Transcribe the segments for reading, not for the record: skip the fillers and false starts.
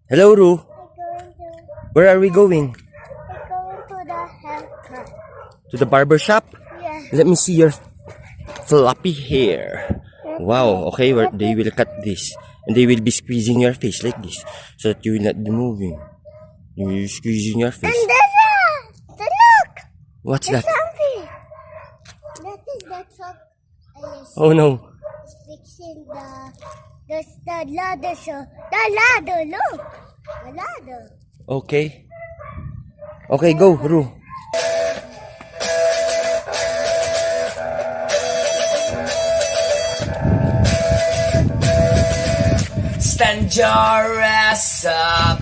Hello, Ru. We're going to, Where are we going? we're going to the haircut. To the barber shop? Yes. Let me see your floppy hair. Wow, okay, they will cut this. And they will be squeezing your face like this. So that you will not be moving. You will be squeezing your face. And there's the look. What's There's that? something. That is the truck. Oh no. Is fixing the ladder. So the ladder, look. The ladder. Okay. Okay, go, Ru. Stand your ass up,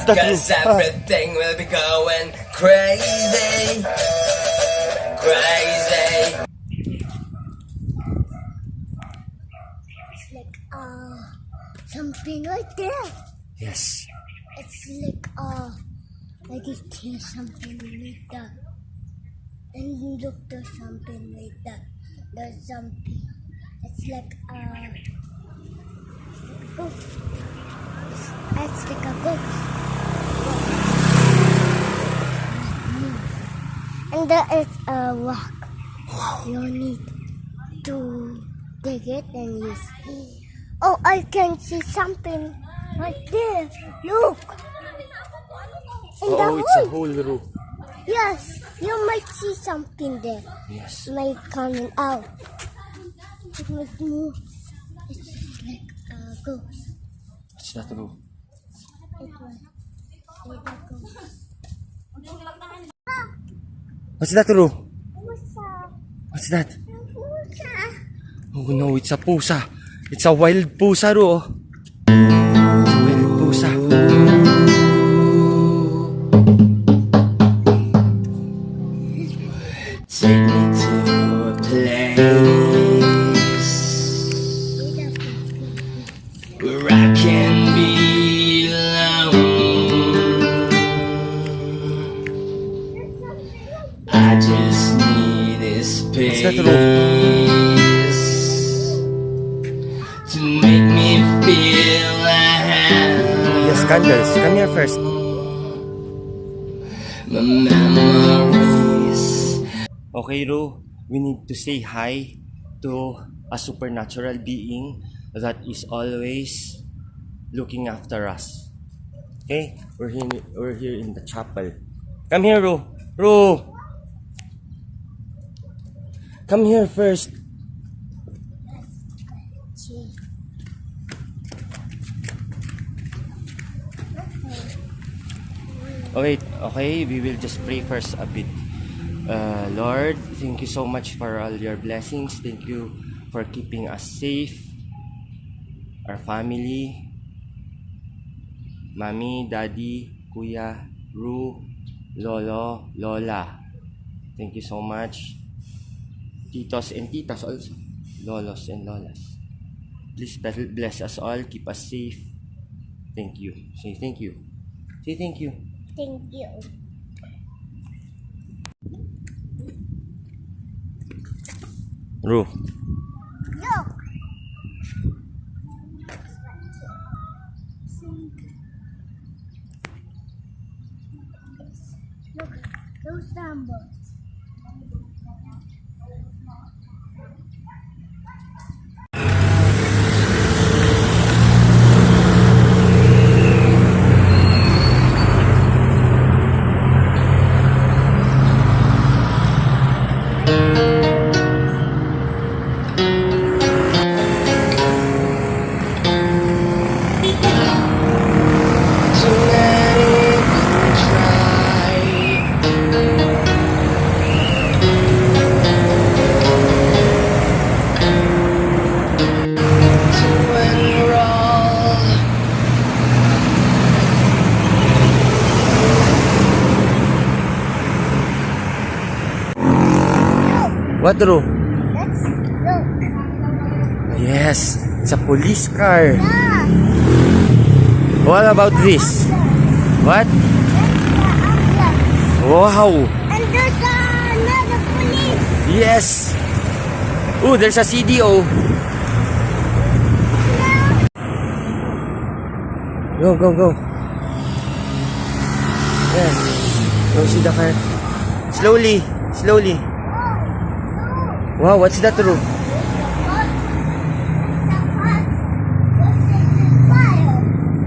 cause everything will be going crazy, crazy. It's like something right there. Yes. It's like I can hear something like that. And look, there's something like that. There's something. It's like ghost. It's like a ghost. And there is a rock. You need to dig it and you see. Oh, I can see something right there. Look. In the Oh, it's a hole. hole, Ru. Yes, you might see something there. Yes. Like coming out. It might move. It's like a ghost. It's not Ru. It was like a ghost. What's that, Ru? Pusa. What's that? Pusa. Oh no, it's a pusa. It's a wild pusa, Ru. Oh. It's a wild pusa. Take me to a place where I can be alone. I just need this space that, Ru? to make me feel like Yes, candles. Come here first. my memories. Okay, Ru, we need to say hi to a supernatural being that is always looking after us. Okay, we're here in the chapel. Come here, Ru. Ru, come here first. Okay, we will just pray first a bit. Lord, thank you so much for all your blessings. Thank you for keeping us safe, our family, Mami, Daddy, Kuya, Ru, Lolo, Lola. Thank you so much. Titos and titas also. Lolos and lolas. Please bless us all. Keep us safe. Thank you. Say thank you. Say thank you. Thank you. Ru. Look. Look, those numbers. To let it dry. To unroll. What, Ru? Let's look. Yes, it's a police car. Ah, What about this? What? ambulance. Wow! And there's another police. Yes! Ooh, there's a CDO. Go, go, go. Yes. Go see the car. Slowly. Slowly. Wow, what's that, Ru?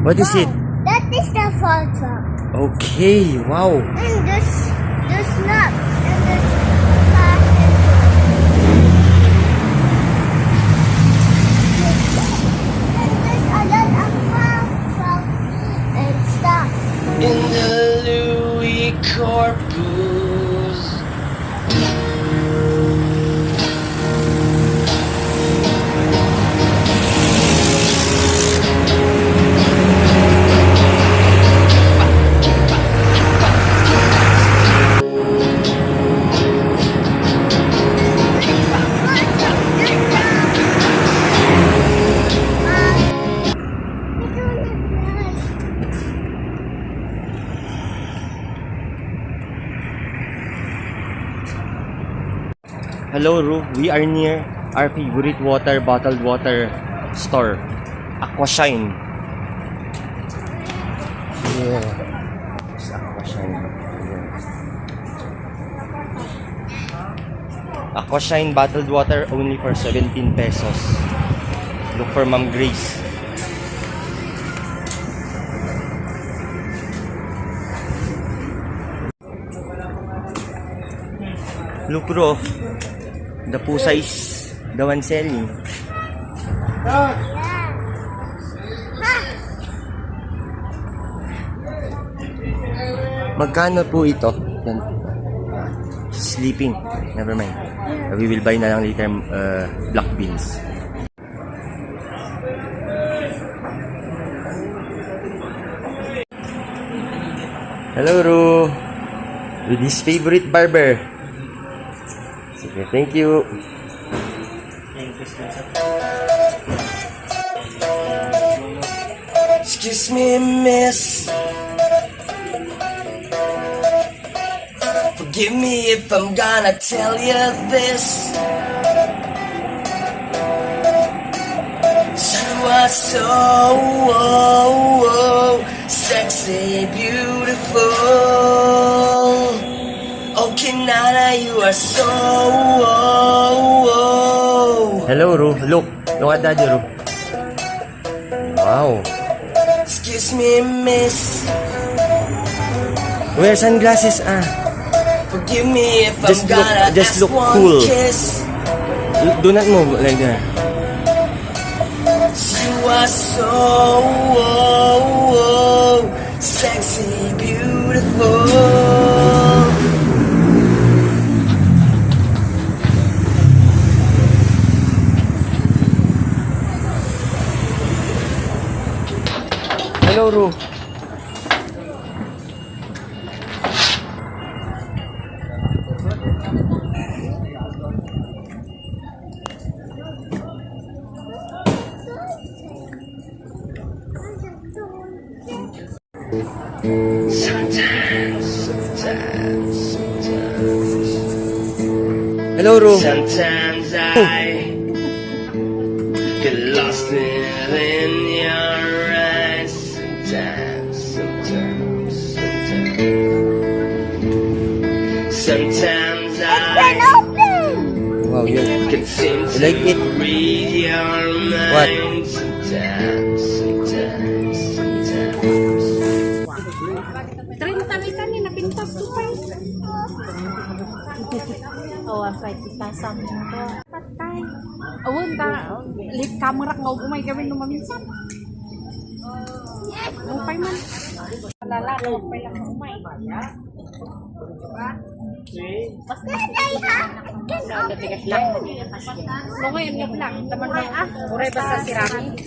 What is it? That is the fire truck. Okay, wow. And there's nuts. And there's fire. And there's a lot of fire truck and stuff. in the Louis Corpus. Hello, Ru. We are near our favorite bottled water store, Aquashine. Yeah. It's Aquashine. Yeah. Aquashine bottled water only for 17 pesos. Look for Ma'am Grace. Look, Ru. The pusa is the one selling. Magkano po ito? Yan. Sleeping. Never mind. We will buy na lang later black beans. Hello, Ru. With his favorite barber. Sige, thank you. Excuse me, miss. Forgive me if I'm gonna tell you this. You are so sexy, beautiful. Oh, Kinana, you are so Hello, Ru. Look. Look at Daddy, Ru. Wow. Excuse me, miss. Wear sunglasses, ah. Forgive me if Just I'm gonna just ask look one cool. kiss. Do not move like that. You are so sexy, beautiful. Hello, Ru. Hello, Ru. Sometimes I get lost in your eyes. Sometimes Can I open. Wow, you can seem to like it? read your What? mind. Sometimes. 30 kami napintas ko pa. Oh, ang fight kita sa mo. Patay. Awon ka, lit camera ko umay gawin no maminsan. Upay man. Lala, upay lang umay. Basta tigas lang. Mo ngayon nga lang, taman lang ah. Uray basta sirami.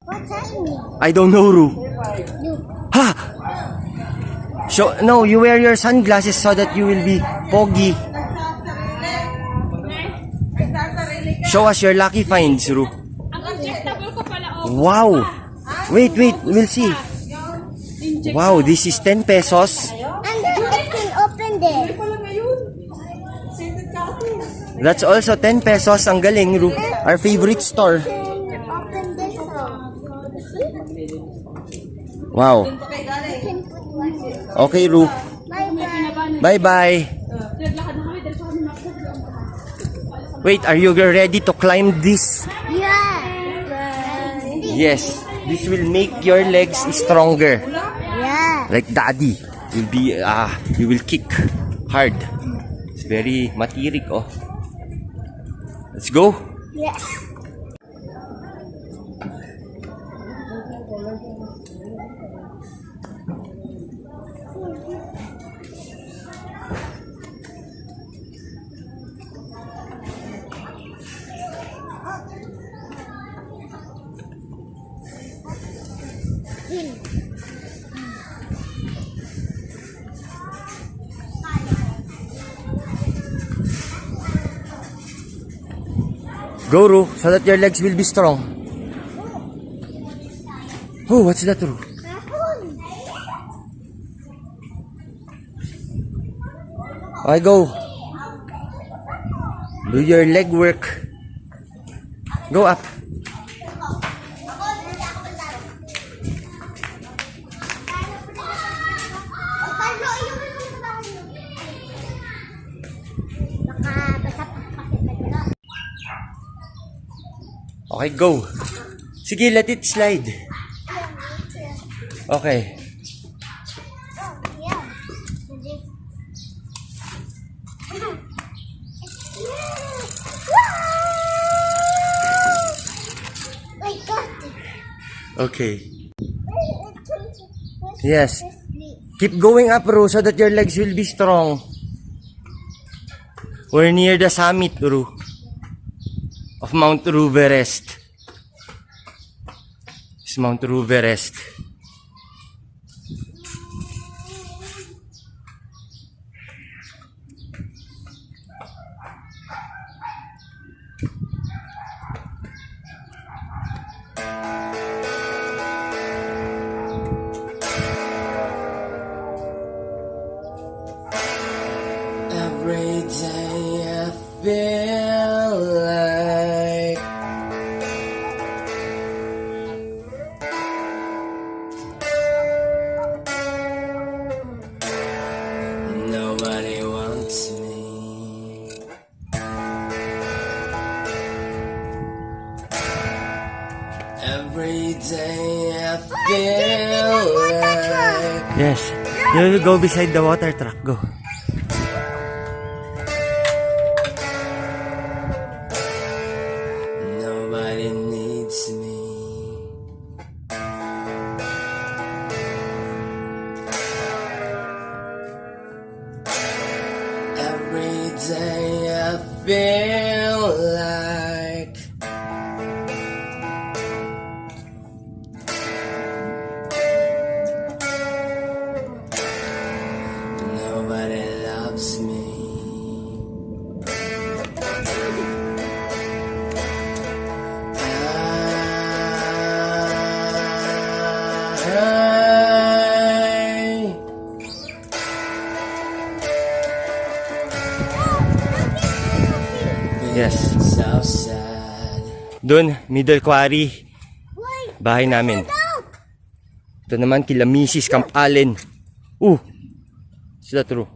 What's happening? I don't know, Ru. Look. Ha! No, you wear your sunglasses so that you will be pogi. Show us your lucky finds, Ru. Wow! Wait, we'll see. Wow, this is 10 pesos. And then I can open this. That's also 10 pesos. Ang galing, Ru. Our favorite store. Open this. Wow. I can put one here. Okay, Ru. Bye-bye. Bye-bye. Wait, are you ready to climb this? Yeah. Yes. This will make your legs stronger. Yeah. Like daddy. You will kick hard. It's very matirik, oh. Let's go. Yeah. Go, Ru, so that your legs will be strong. Oh, what's that, Ru? Okay, go. Do your leg work. Go up. Okay, go. Sige, let it slide. Okay. I got it. Okay. Yes. Keep going up, Ru, so that your legs will be strong. We're near the summit, Ru, of Mount Ruverest. It's Mount Ruverest. Every day I feel like nobody wants me. Every day I feel like Yes. You will go beside the water truck. Go. nobody needs me. Every day I feel like nobody loves me. Yes. So sad. Doon, Middle Quarry. Wait. Bahay namin. Out. Ito naman kila Mrs. Camp Allen. Is that true?